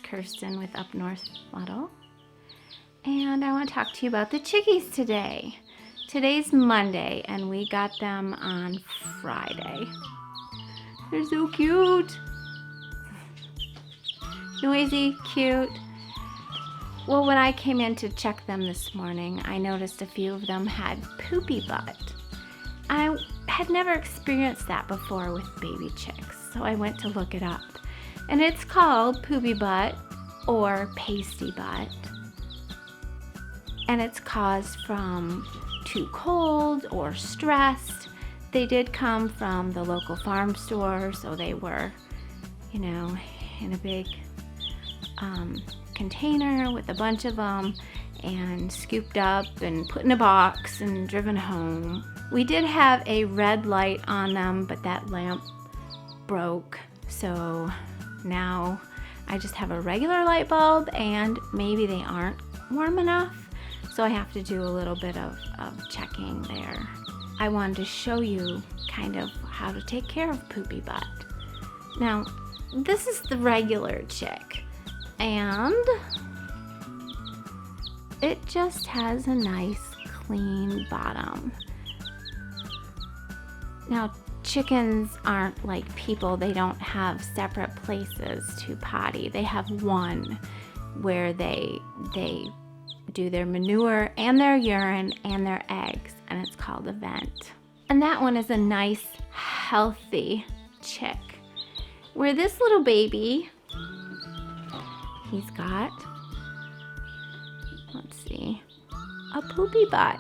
Kirsten with Up North Model, and I want to talk to you about the chickies today. Today's Monday and we got them on Friday. They're so cute. Noisy, cute. Well, when I came in to check them this morning, I noticed a few of them had Poopy Butt. I had never experienced that before with baby chicks, so I went to look it up. And it's called Poopy Butt or Pasty Butt. And it's caused from too cold or stressed. They did come from the local farm store, so they were, in a big container with a bunch of them and scooped up and put in a box and driven home. We did have a red light on them, but that lamp broke, so now I just have a regular light bulb, and maybe they aren't warm enough, so I have to do a little bit of checking there. I wanted to show you kind of how to take care of Poopy Butt. Now, this is the regular chick, and it just has a nice clean bottom. Now, chickens aren't like people. They don't have separate places to potty. They have one where they do their manure and their urine and their eggs, and it's called a vent. And that one is a nice, healthy chick. Where this little baby, he's got, let's see, a Poopy Butt.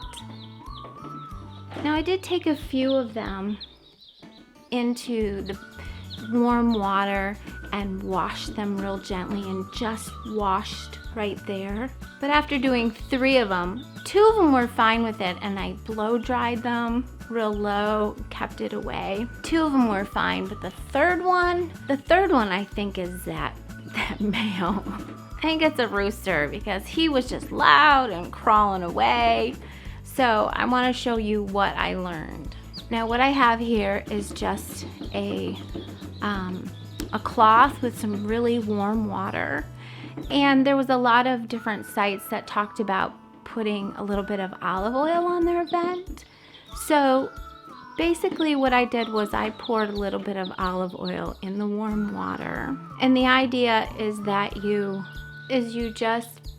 Now, I did take a few of them into the warm water and washed them real gently, and just washed right there. But after doing 3 of them, 2 of them were fine with it, and I blow dried them real low, kept it away. 2 of them were fine, but the third one I think is that male. I think it's a rooster because he was just loud and crawling away. So I want to show you what I learned. Now, what I have here is just a cloth with some really warm water. And there was a lot of different sites that talked about putting a little bit of olive oil on their vent. So basically what I did was I poured a little bit of olive oil in the warm water. And the idea is that you just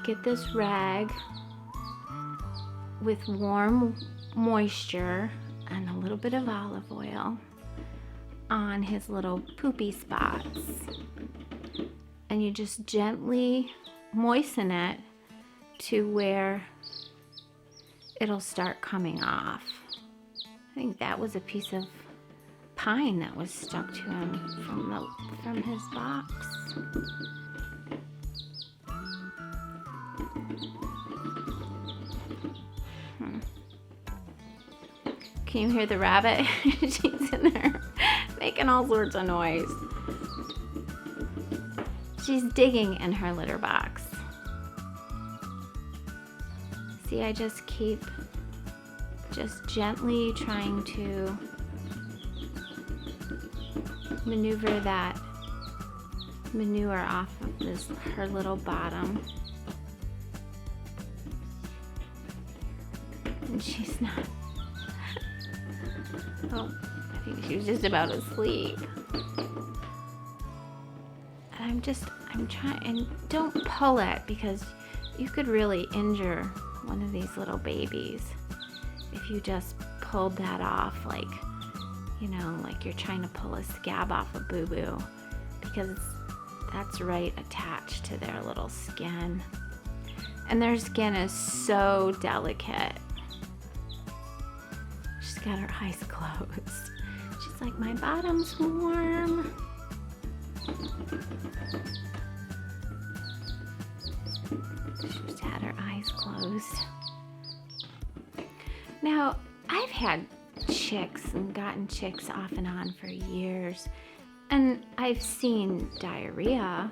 get this rag with warm moisture and a little bit of olive oil on his little poopy spots. And you just gently moisten it to where it'll start coming off. I think that was a piece of pine that was stuck to him from his box. Can you hear the rabbit? She's in there making all sorts of noise. She's digging in her litter box. See, I just keep gently trying to maneuver that manure off of her little bottom. And she's not. Oh, I think she was just about asleep. And I'm trying, and don't pull it because you could really injure one of these little babies if you just pulled that off, like you're trying to pull a scab off a boo-boo, because that's right attached to their little skin. And their skin is so delicate. She's got her eyes closed. She's like, my bottom's warm. She's had her eyes closed. Now, I've had chicks and gotten chicks off and on for years, and I've seen diarrhea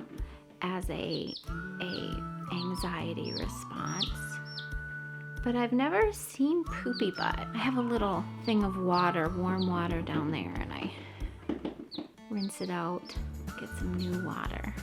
as a anxiety response, but I've never seen Poopy Butt. I have a little thing of water, warm water down there, and I rinse it out, get some new water.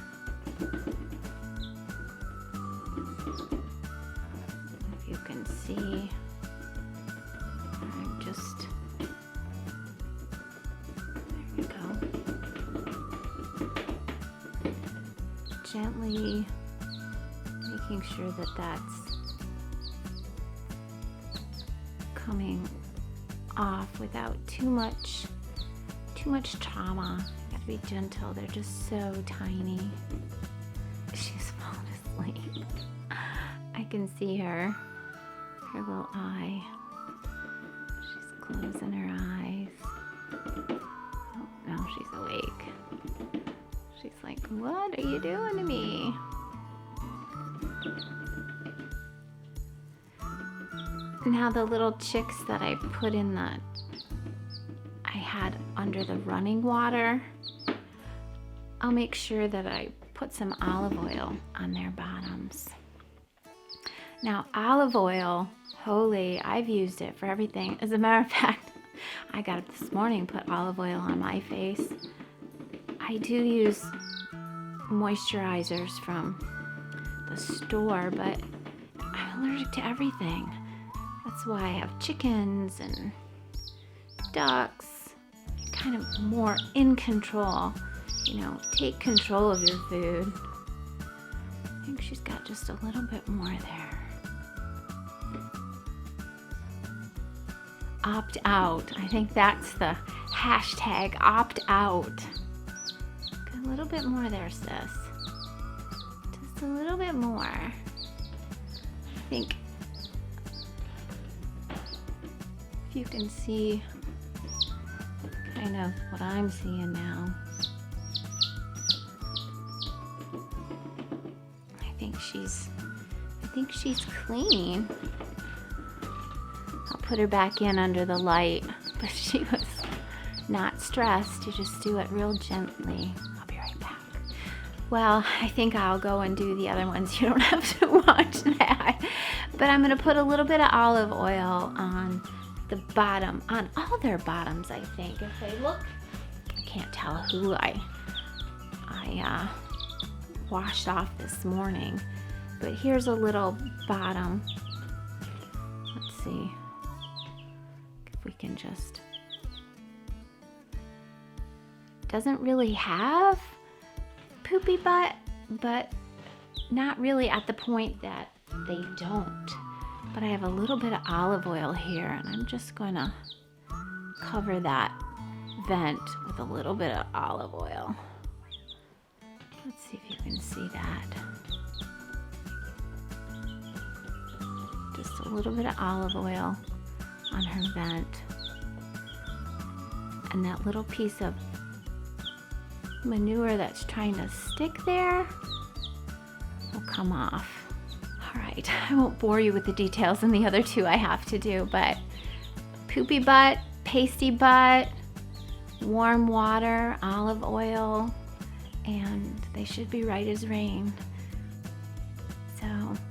gently making sure that that's coming off without too much trauma. You gotta be gentle. They're just so tiny. She's fallen asleep. I can see her little eye. She's closing her eyes. Oh, no, she's awake. She's like, what are you doing to me? Now the little chicks that I put in I had under the running water, I'll make sure that I put some olive oil on their bottoms. Now olive oil, holy, I've used it for everything. As a matter of fact, I got up this morning, put olive oil on my face. I do use moisturizers from the store, but I'm allergic to everything. That's why I have chickens and ducks. Kind of more in control. You know, take control of your food. I think she's got just a little bit more there. Opt out. I think that's the hashtag, opt out. Got a little bit more there, sis. Just a little bit more. I think if you can see kind of what I'm seeing now. I think she's clean. I'll put her back in under the light, but she was not stressed. You just do it real gently. I'll be right back. Well, I think I'll go and do the other ones. You don't have to watch that. But I'm gonna put a little bit of olive oil on the bottom, on all their bottoms, I think. If they look, I can't tell who I washed off this morning, but here's a little bottom. Let's see if we can just, doesn't really have poopy butt, but not really at the point that they don't. But I have a little bit of olive oil here, and I'm just gonna cover that vent with a little bit of olive oil. Let's see if you can see that. Just a little bit of olive oil on her vent. And that little piece of manure that's trying to stick there will come off. All right, I won't bore you with the details in the other two I have to do, but poopy butt, pasty butt, warm water, olive oil, and they should be right as rain. So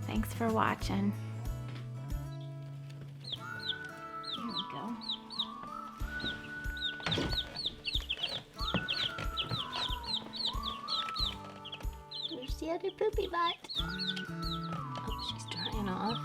thanks for watching. Here we go. Where's the other poopy butt? Oh, she's drying off.